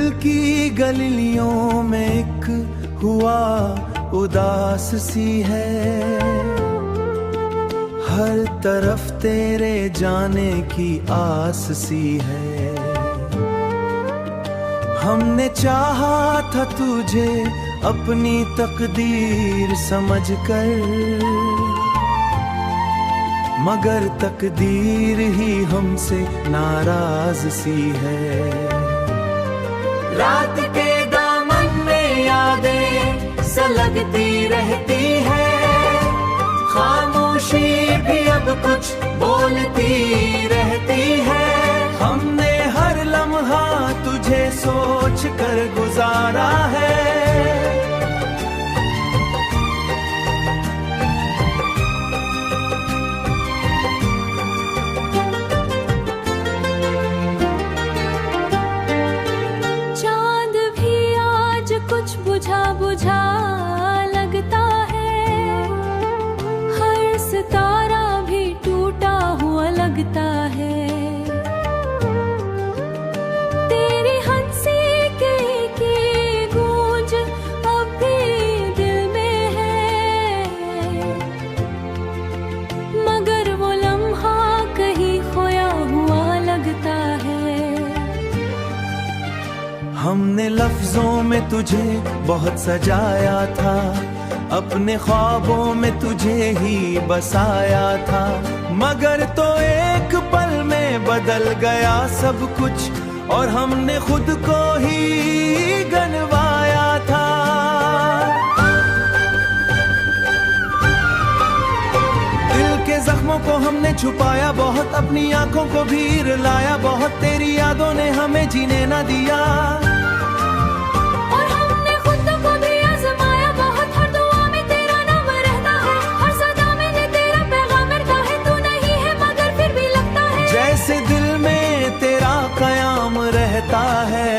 दिल की गलियों में एक हुआ उदास सी है, हर तरफ तेरे जाने की आस सी है। हमने चाहा था तुझे अपनी तकदीर समझकर, मगर तकदीर ही हमसे नाराज सी है। रात के दामन में यादें सलगती रहती है, खामोशी भी अब कुछ बोलती रहती है। हमने हर लम्हा तुझे सोच कर गुजारा है, चांद भी आज कुछ बुझा बुझा लगता है, हर सितारा भी टूटा हुआ लगता है। तेरी हंसी की गूंज अब भी दिल में है, मगर वो लम्हा कहीं खोया हुआ लगता है। हमने लफ्जों में तुझे बहुत सजाया था, अपने ख्वाबों में तुझे ही बसाया था, मगर तो एक पल में बदल गया सब कुछ और हमने खुद को ही गनवाया था। दिल के जख्मों को हमने छुपाया बहुत, अपनी आंखों को भी रुलाया बहुत, तेरी यादों ने हमें जीने ना दिया। और हमने खुद को भी आजमाया बहुत, हर दुआ में तेरा नाम रहता है, हर सदा में तेरा पैगाम रहता है। तू नहीं है मगर फिर भी लगता है जैसे दिल में तेरा कयाम रहता है।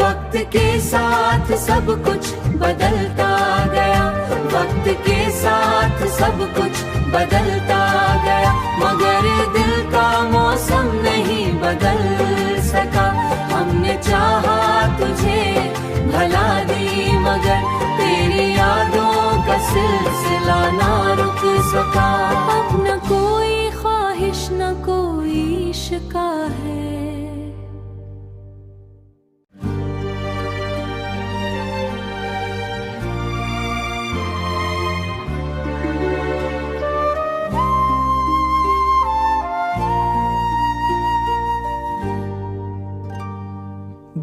वक्त के साथ सब कुछ बदलता गया, वक्त के साथ सब कुछ बदलता गया, मगर दिल का मौसम नहीं बदल सका। हमने चाहा तुझे भला दी, मगर तेरी यादों का सिलसिला ना रुक सका। अब न कोई ख्वाहिश न कोई शिका है।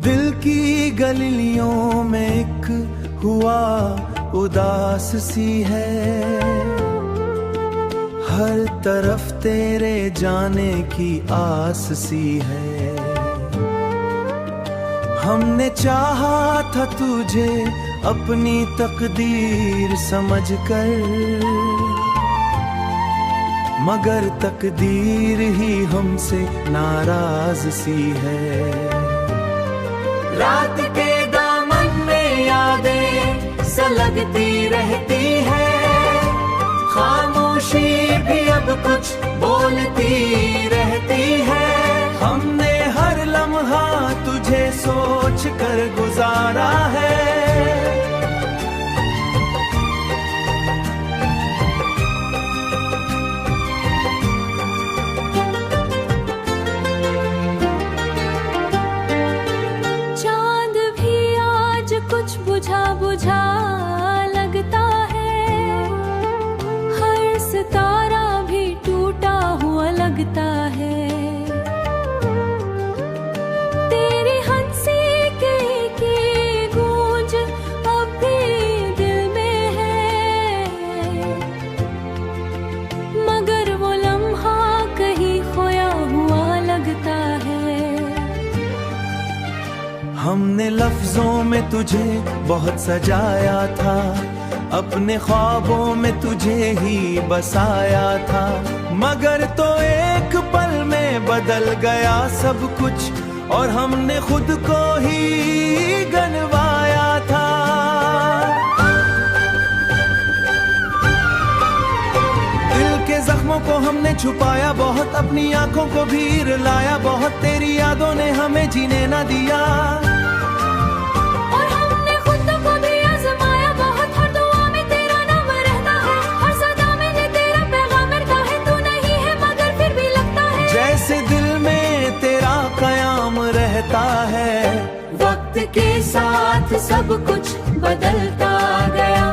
दिल की गलियों में एक हुआ उदास सी है, हर तरफ तेरे जाने की आस सी है। हमने चाहा था तुझे अपनी तकदीर समझकर, मगर तकदीर ही हमसे नाराज सी है। रात के दामन में यादें सलगती रहती है, खामोशी भी अब कुछ बोलती रहती है। हमने हर लम्हा तुझे सोच कर गुजारा है, कुछ बुझा बुझा लगता है, हर सितारा भी टूटा हुआ लगता है। तेरी हंसी की गूंज अब भी दिल में है, मगर वो लम्हा कहीं खोया हुआ लगता है। हमने लफ्जों में तुझे बहुत सजाया था, अपने ख्वाबों में तुझे ही बसाया था, मगर तो एक पल में बदल गया सब कुछ और हमने खुद को ही गनवाया था। दिल के जख्मों को हमने छुपाया बहुत, अपनी आंखों को भी रुलाया बहुत, तेरी यादों ने हमें जीने ना दिया। वक्त के साथ सब कुछ बदलता गया,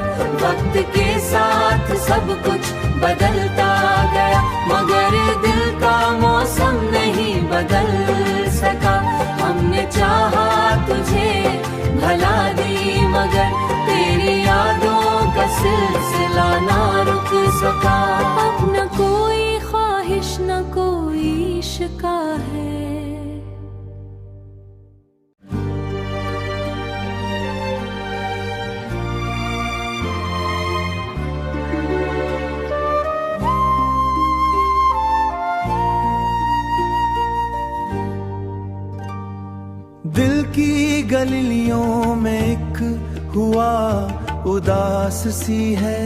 वक्त के साथ सब कुछ बदलता गया, मगर दिल का मौसम नहीं बदल सका। हमने चाहा तुझे भला दी, मगर तेरी यादों का सिलसिला ना रुक सका। अब न कोई ख्वाहिश न कोई शिका है। दिल की गलियों में एक हुआ उदास सी है,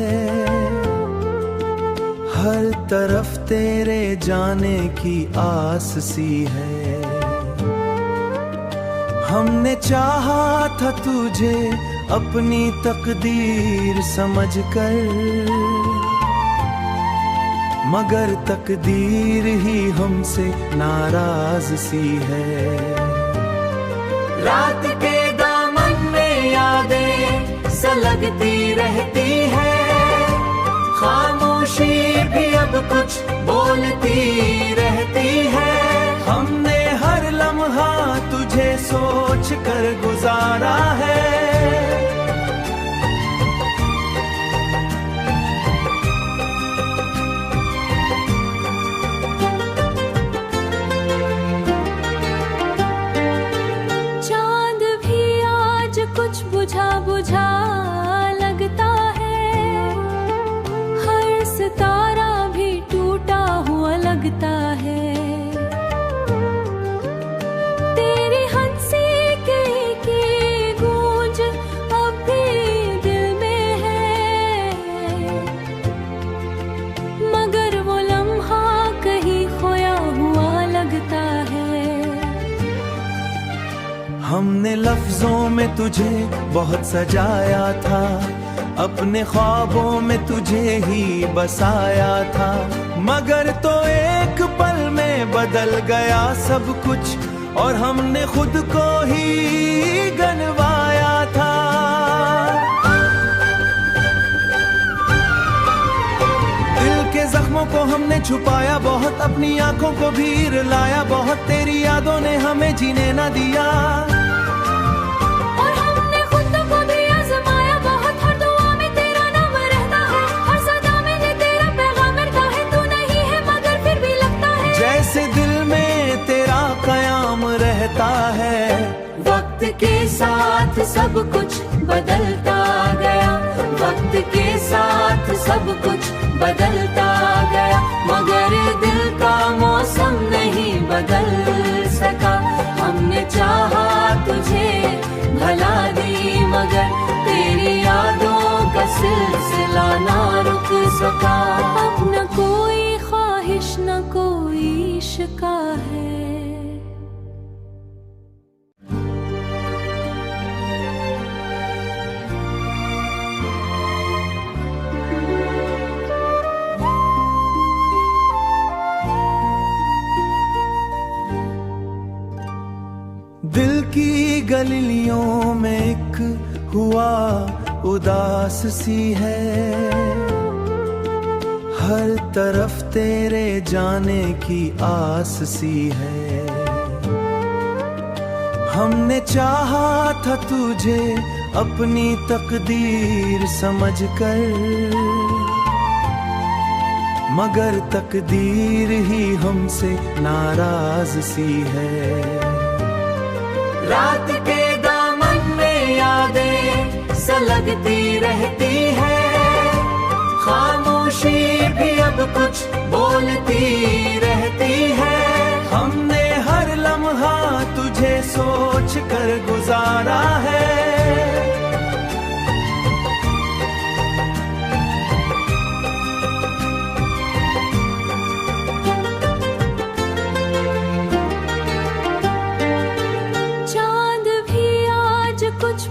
हर तरफ तेरे जाने की आस सी है। हमने चाहा था तुझे अपनी तकदीर समझकर, मगर तकदीर ही हमसे नाराज सी है। रात के दामन में यादें सलगती रहती है, खामोशी भी अब कुछ बोलती रहती है। हमने हर लम्हा तुझे सोच कर गुजारा है, बुझा बुझा लगता है, हर सितारा भी टूटा हुआ लगता है। तेरी हंसी की गूंज अब भी दिल में है, मगर वो लम्हा कहीं खोया हुआ लगता है। हमने लफ्जों में तुझे बहुत सजाया था, अपने ख्वाबों में तुझे ही बसाया था, मगर तो एक पल में बदल गया सब कुछ, और हमने खुद को ही गनवाया था। दिल के जख्मों को हमने छुपाया बहुत, अपनी आंखों को भी रुलाया बहुत, तेरी यादों ने हमें जीने न दिया। है वक्त के साथ सब कुछ बदलता गया, वक्त के साथ सब कुछ बदलता गया, मगर दिल का मौसम नहीं बदल सका। हमने चाहा तुझे भला दी, मगर तेरी यादों का सिलसिला ना रुक सका। अब न कोई ख्वाहिश न कोई शिका है। दिल की गलियों में एक हुआ उदास सी है, हर तरफ तेरे जाने की आस सी है। हमने चाहा था तुझे अपनी तकदीर समझकर, मगर तकदीर ही हमसे नाराज सी है। रात के दामन में यादें सलगती रहती है, खामोशी भी अब कुछ बोलती रहती है। हमने हर लम्हा तुझे सोच कर गुजारा है,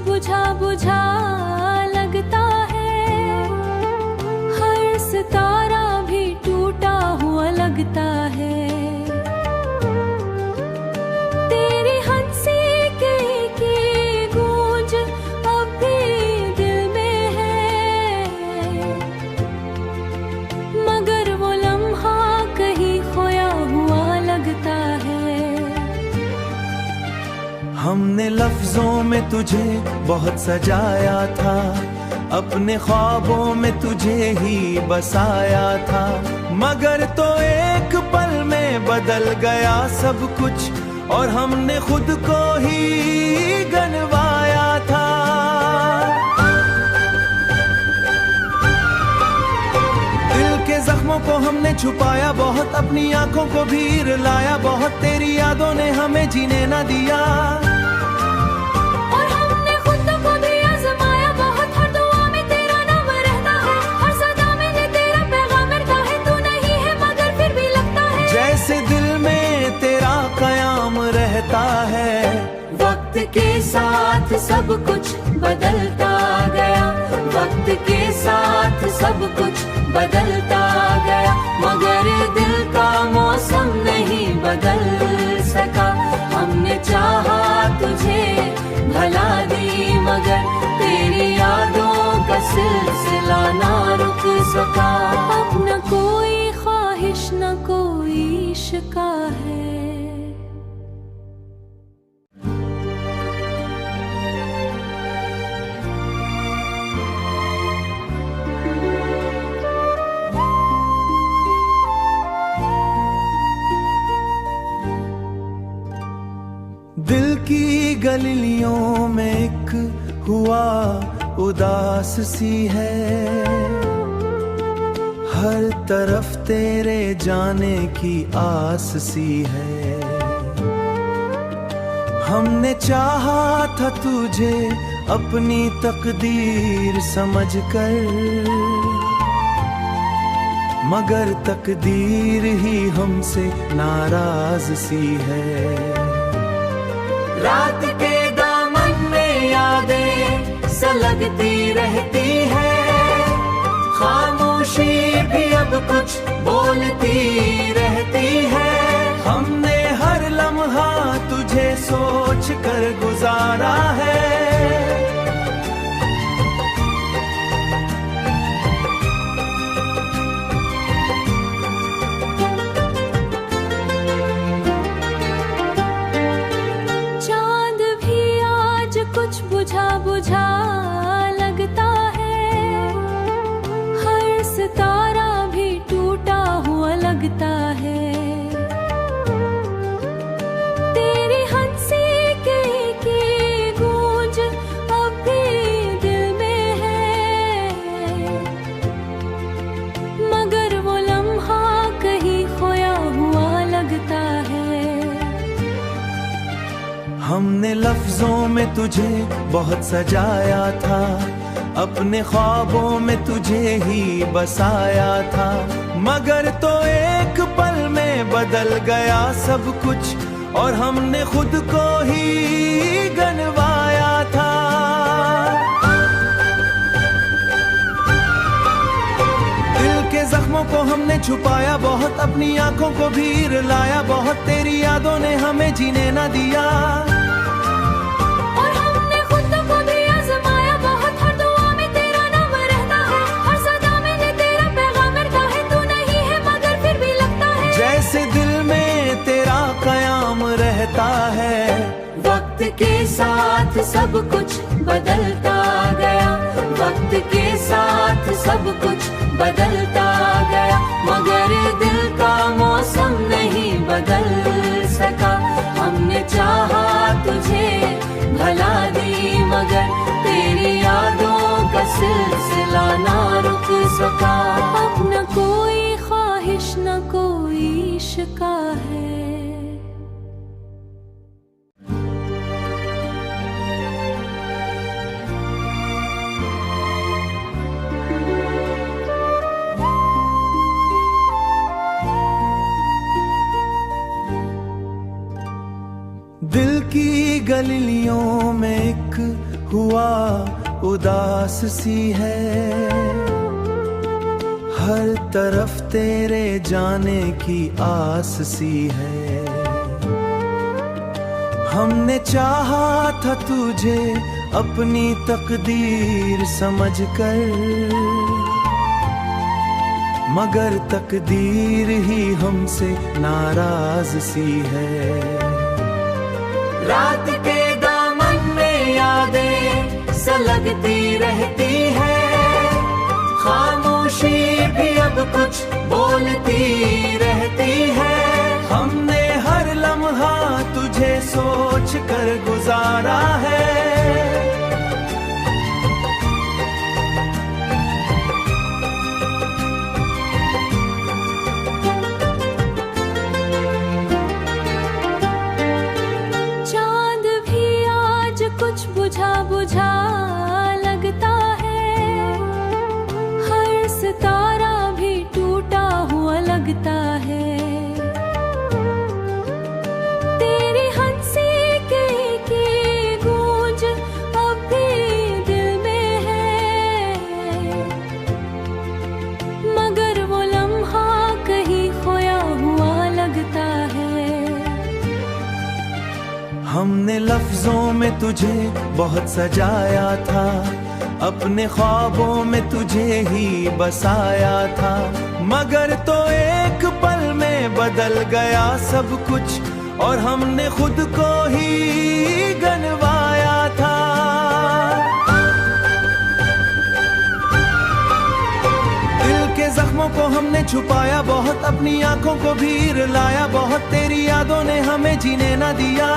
बुझा बुझा लगता है, हर सितारा भी टूटा हुआ लगता है। तेरी हंसी की तुझे बहुत सजाया था, अपने ख्वाबों में तुझे ही बसाया था, मगर तो एक पल में बदल गया सब कुछ और हमने खुद को ही गनवाया था। दिल के जख्मों को हमने छुपाया बहुत, अपनी आंखों को भी रुलाया बहुत, तेरी यादों ने हमें जीने ना दिया। और हमने खुद को भी आजमाया बहुत, हर दुआ में तेरा नाम रहता है, हर सदा में तेरा पैगाम मिलता है, तू नहीं है मगर फिर भी लगता है जैसे दिल में तेरा कयाम रहता है। वक्त के साथ सब कुछ बदलता गया, वक्त के साथ सब कुछ बदलता गया, मगर दिल का मौसम नहीं बदल सका। हमने चाहा तुझे भला दी मगर तेरी यादों का सिलसिला ना रुक सका। अब न कोई ख्वाहिश न कोई शिका है। दिल की गलियों में एक हुआ उदास सी है, हर तरफ तेरे जाने की आस सी है। हमने चाहा था तुझे अपनी तकदीर समझकर, मगर तकदीर ही हमसे नाराज सी है। रात के दामन में यादें सलगती रहती है, खामोशी भी अब कुछ बोलती रहती है। हमने हर लम्हा तुझे सोच कर गुजारा है, कुछ बुझा बुझा लगता है, हर सितारा भी टूटा हुआ लगता है। तेरी हंसी की गूंज अब भी दिल में है, मगर वो लम्हा कहीं खोया हुआ लगता है। हमने लफ्जों में तुझे बहुत सजाया था, अपने ख्वाबों में तुझे ही बसाया था, मगर तो एक पल में बदल गया सब कुछ और हमने खुद को ही गनवाया था। दिल के जख्मों को हमने छुपाया बहुत, अपनी आंखों को भी रुलाया बहुत, तेरी यादों ने हमें जीने ना दिया। जैसे दिल में तेरा कयाम रहता है। वक्त के साथ सब कुछ बदलता गया, वक्त के साथ सब कुछ बदलता गया, मगर दिल का मौसम नहीं बदल सका। हमने चाहा तुझे भला दी मगर तेरी यादों का सिलसिला ना रुक सका। अब न कोई ख्वाहिश न कोई शिका है। दिल की गलियों में एक हुआ उदास सी है, हर तरफ तेरे जाने की आस सी है। हमने चाहा था तुझे अपनी तकदीर समझकर, मगर तकदीर ही हमसे नाराज सी है। रात के दामन में याद सलगती रहती है, खामोशी भी अब कुछ बोलती रहती है। हमने हर लम्हा तुझे सोच कर गुजारा है। चांद भी आज कुछ बुझा बुझा लगता है, हर सितारा भी टूटा हुआ लगता है। तेरी हंसी की गूंज अब भी दिल में है, मगर वो लम्हा कहीं खोया हुआ लगता है। हमने लफ्जों में तुझे बहुत सजाया था, अपने ख्वाबों में तुझे ही बसाया था, मगर तो एक पल में बदल गया सब कुछ, और हमने खुद को ही गनवाया था। दिल के जख्मों को हमने छुपाया बहुत, अपनी आंखों को भी रुलाया बहुत, तेरी यादों ने हमें जीने ना दिया।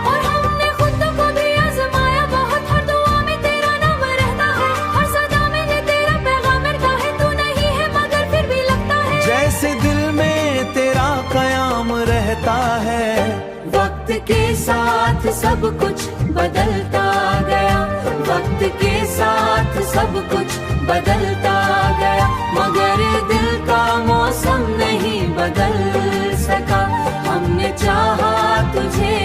और हमने खुद को भी आजमाया बहुत, हर दुआ में तेरा नाम रहता है, हर सदा में तेरा पैगाम रहता है। तू नहीं है मगर फिर भी लगता है जैसे दिल में तेरा कयाम रहता है। वक्त के साथ सब कुछ बदलता गया, वक्त के साथ सब कुछ बदलता गया, मगर दिल का मौसम नहीं बदल सका। हमने चाहा तुझे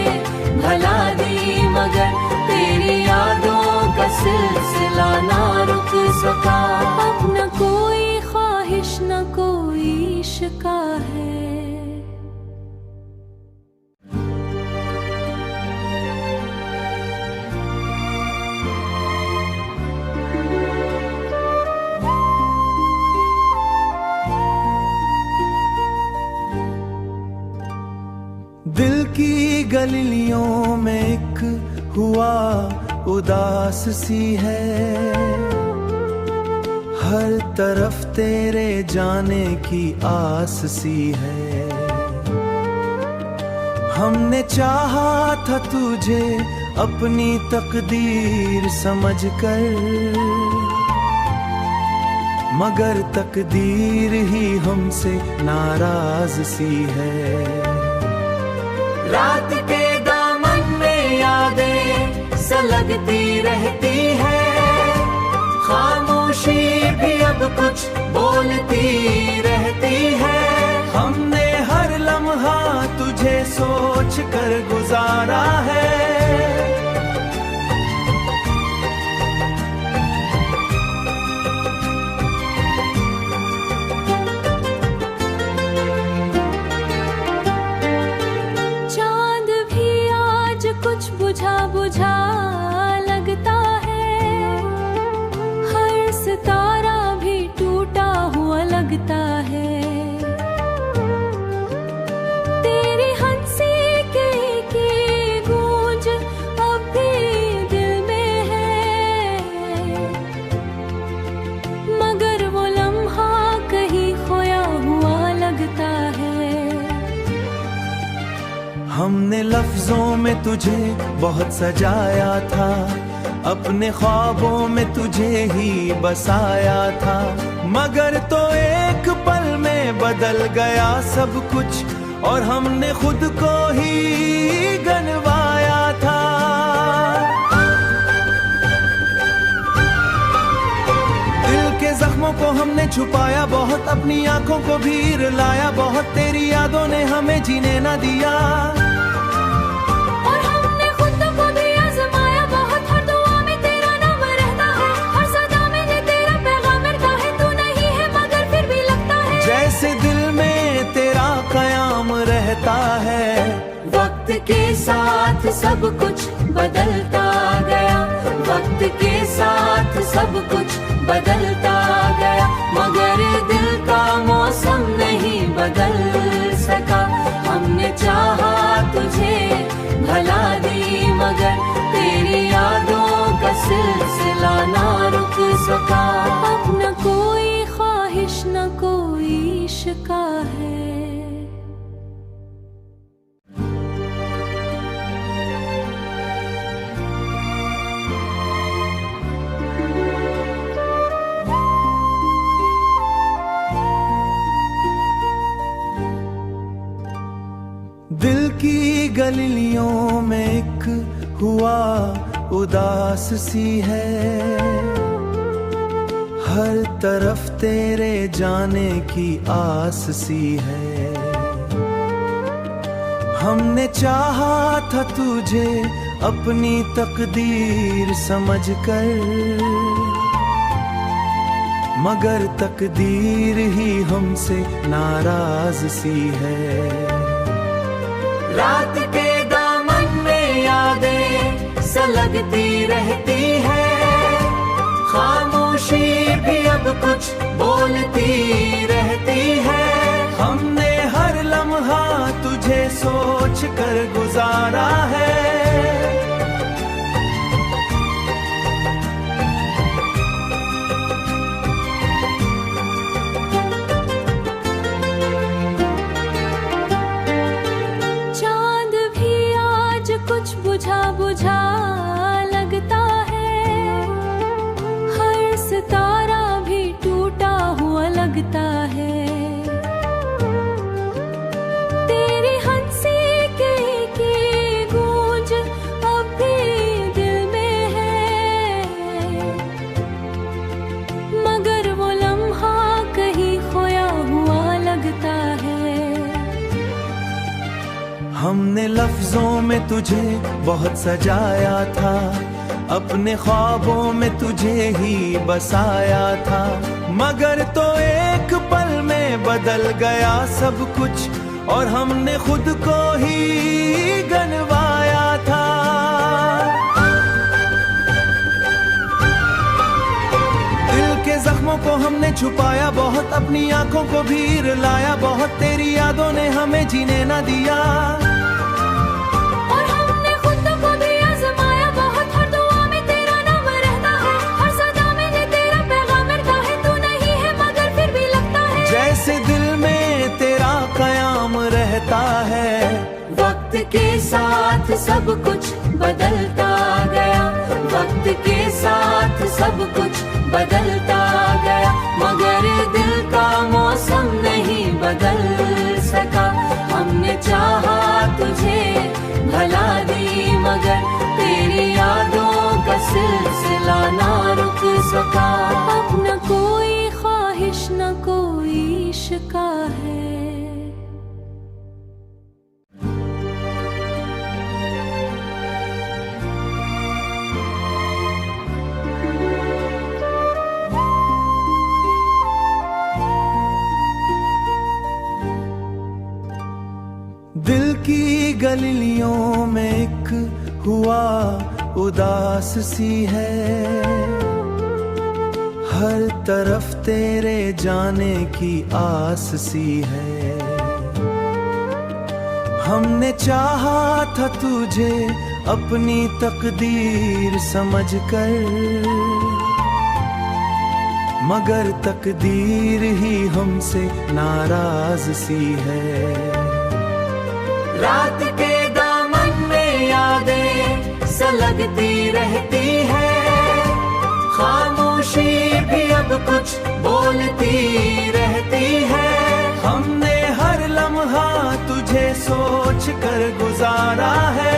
भला दी, मगर तेरी यादों का सिलसिला ना रुक सका। अब न कोई ख्वाहिश न कोई शिका है। दिल की गलियों में एक हुआ उदास सी है, हर तरफ तेरे जाने की आस सी है। हमने चाहा था तुझे अपनी तकदीर समझकर, मगर तकदीर ही हमसे नाराज सी है। रात के दामन में यादें सलगती रहती है, खामोशी भी अब कुछ बोलती रहती है। हमने हर लम्हा तुझे सोच कर गुजारा है। चांद भी आज कुछ बुझा बुझा लगता है, हर सितारा भी टूटा हुआ लगता है। तेरी हंसी की गूंज अब भी दिल में है, मगर वो लम्हा कहीं खोया हुआ लगता है। हमने लफ्जों में तुझे बहुत सजाया था, अपने ख्वाबों में तुझे ही बसाया था, मगर तो एक पल में बदल गया सब कुछ, और हमने खुद को ही गनवाया था। दिल के जख्मों को हमने छुपाया बहुत, अपनी आंखों को भी रुलाया बहुत, तेरी यादों ने हमें जीने ना दिया। और हमने खुद को भी आजमाया बहुत, हर दुआ में तेरा नाम रहता है, हर सदा में तेरा पैगाम रहता है। तू नहीं है मगर फिर भी लगता है जैसे दिल में तेरा कयाम रहता है। वक्त के साथ सब कुछ बदलता गया, वक्त के साथ सब कुछ बदलता गया, मगर दिल का मौसम नहीं बदल सका। हमने चाहा तुझे भला दी, मगर तेरी यादों गलियों में एक हुआ उदास सी है, हर तरफ तेरे जाने की आस सी है। हमने चाहा था तुझे अपनी तकदीर समझकर, मगर तकदीर ही हमसे नाराज सी है। रात के दामन में यादें सलगती रहती है, खामोशी भी अब कुछ बोलती रहती है। हमने हर लम्हा तुझे सोच कर गुजारा है, चांद भी आज कुछ बुझा बुझा लगता है, हर सितारा भी टूटा हुआ लगता है। तेरी हंसी की गूंज अब भी दिल में है, मगर वो लम्हा कहीं खोया हुआ लगता है। हमने लफ्जों में तुझे बहुत सजाया था, अपने ख्वाबों में तुझे ही बसाया था, मगर तो एक पल में बदल गया सब कुछ, और हमने खुद को ही गनवाया था। दिल के जख्मों को हमने छुपाया बहुत, अपनी आंखों को भी रुलाया बहुत, तेरी यादों ने हमें जीने ना दिया। और हमने खुद को भी आजमाया बहुत, हर दुआ में तेरा नाम रहता है, हर सदा में तेरा पैगाम मिलता है। तू नहीं है मगर फिर भी लगता है जैसे दिल में तेरा कयाम रहता है। वक्त के साथ सब कुछ बदलता गया, वक्त के साथ सब कुछ बदलता गया, मगर दिल का मौसम नहीं बदल सका। हमने चाहा तुझे भला दी, मगर तेरी यादों का सिलसिला ना रुक सका। अब न कोई ख्वाहिश न कोई शिका है। दिल की गलियों में एक हुआ उदास सी है, हर तरफ तेरे जाने की आस सी है। हमने चाहा था तुझे अपनी तकदीर समझकर, मगर तकदीर ही हमसे नाराज सी है। रात के दामन में यादें सलगती रहती है, खामोशी भी अब कुछ बोलती रहती है। हमने हर लम्हा तुझे सोच कर गुजारा है,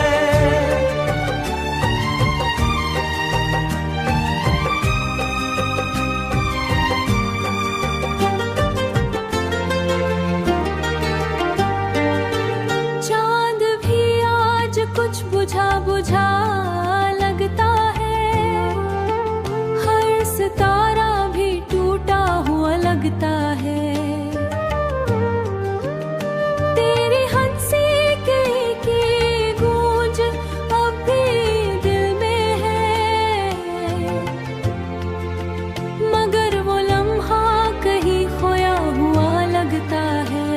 बुझा बुझा लगता है, हर सितारा भी टूटा हुआ लगता है। तेरी हंसी की गूंज अब भी दिल में है, मगर वो लम्हा कहीं खोया हुआ लगता है।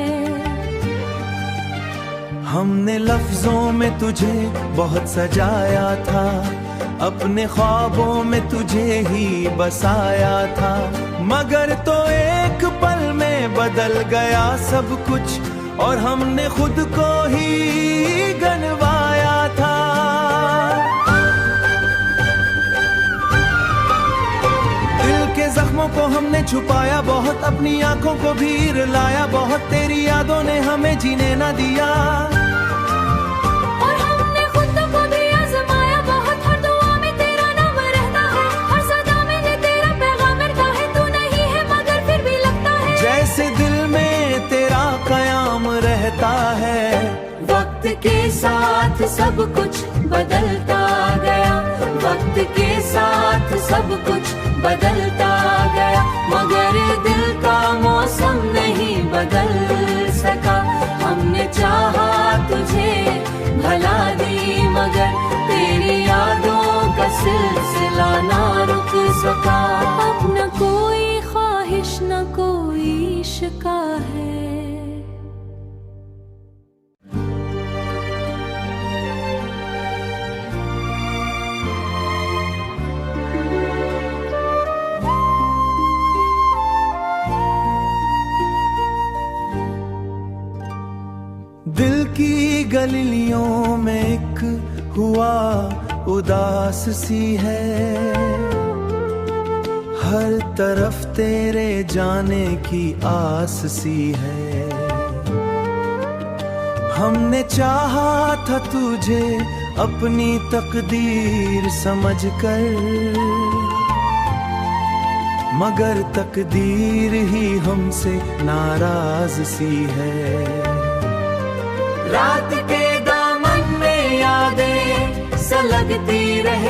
हमने लफ्जों में तुझे बहुत सजाया था, अपने ख्वाबों में तुझे ही बसाया था, मगर तो एक पल में बदल गया सब कुछ, और हमने खुद को ही गनवाया था। दिल के जख्मों को हमने छुपाया बहुत, अपनी आंखों को भी रुलाया बहुत, तेरी यादों ने हमें जीने ना दिया। वक्त के साथ सब कुछ बदलता गया, मगर दिल का मौसम नहीं बदल सका। हमने चाहा तुझे भला दी, मगर तेरी यादों का सिलसिला ना रुक सका। अब न कोई ख्वाहिश न कोई शिका है। दिल की गलियों में एक हुआ उदास सी है, हर तरफ तेरे जाने की आस सी है। हमने चाहा था तुझे अपनी तकदीर समझकर, मगर तकदीर ही हमसे नाराज सी है। रात के दामन में यादें सलगती रह